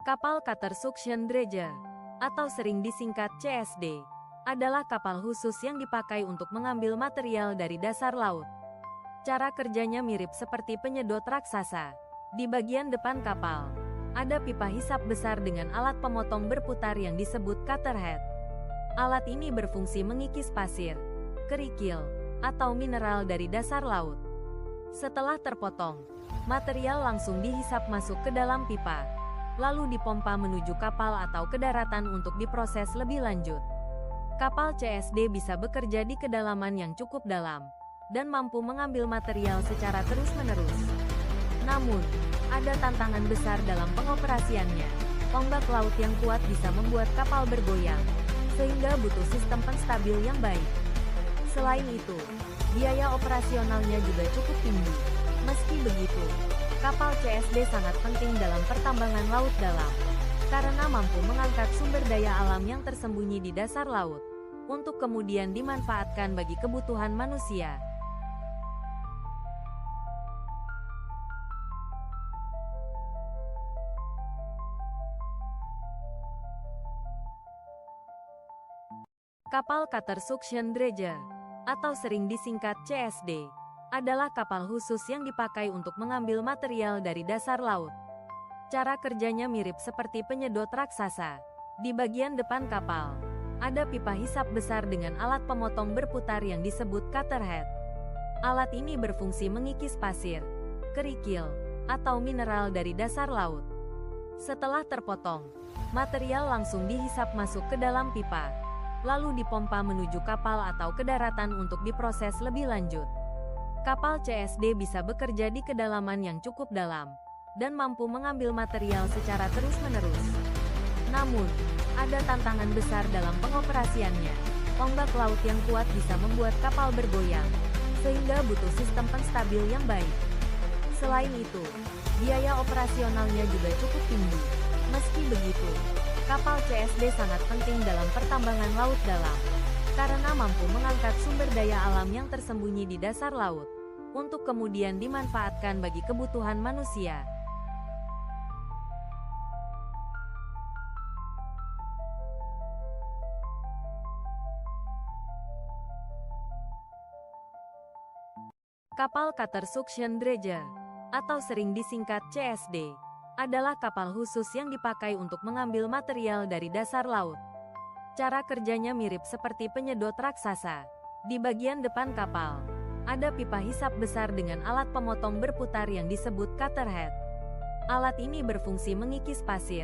Kapal Cutter Suction Dredger, atau sering disingkat CSD, adalah kapal khusus yang dipakai untuk mengambil material dari dasar laut. Cara kerjanya mirip seperti penyedot raksasa. Di bagian depan kapal, ada pipa hisap besar dengan alat pemotong berputar yang disebut cutter head. Alat ini berfungsi mengikis pasir, kerikil, atau mineral dari dasar laut. Setelah terpotong, material langsung dihisap masuk ke dalam pipa, lalu dipompa menuju kapal atau ke daratan untuk diproses lebih lanjut. Kapal CSD bisa bekerja di kedalaman yang cukup dalam, dan mampu mengambil material secara terus-menerus. Namun, ada tantangan besar dalam pengoperasiannya. Ombak laut yang kuat bisa membuat kapal bergoyang, sehingga butuh sistem penstabil yang baik. Selain itu, biaya operasionalnya juga cukup tinggi. Meski begitu, kapal CSD sangat penting dalam pertambangan laut dalam, karena mampu mengangkat sumber daya alam yang tersembunyi di dasar laut, untuk kemudian dimanfaatkan bagi kebutuhan manusia. Kapal Cutter Suction Dredger, atau sering disingkat CSD, adalah kapal khusus yang dipakai untuk mengambil material dari dasar laut. Cara kerjanya mirip seperti penyedot raksasa. Di bagian depan kapal, ada pipa hisap besar dengan alat pemotong berputar yang disebut cutter head. Alat ini berfungsi mengikis pasir, kerikil, atau mineral dari dasar laut. Setelah terpotong, material langsung dihisap masuk ke dalam pipa, lalu dipompa menuju kapal atau ke daratan untuk diproses lebih lanjut. Kapal CSD bisa bekerja di kedalaman yang cukup dalam, dan mampu mengambil material secara terus-menerus. Namun, ada tantangan besar dalam pengoperasiannya. Ombak laut yang kuat bisa membuat kapal bergoyang, sehingga butuh sistem penstabil yang baik. Selain itu, biaya operasionalnya juga cukup tinggi. Meski begitu, kapal CSD sangat penting dalam pertambangan laut dalam, karena mampu mengangkat sumber daya alam yang tersembunyi di dasar laut, untuk kemudian dimanfaatkan bagi kebutuhan manusia. Kapal Cutter Suction Dredger, atau sering disingkat CSD, adalah kapal khusus yang dipakai untuk mengambil material dari dasar laut. Cara kerjanya mirip seperti penyedot raksasa. Di bagian depan kapal, ada pipa hisap besar dengan alat pemotong berputar yang disebut cutter head. Alat ini berfungsi mengikis pasir,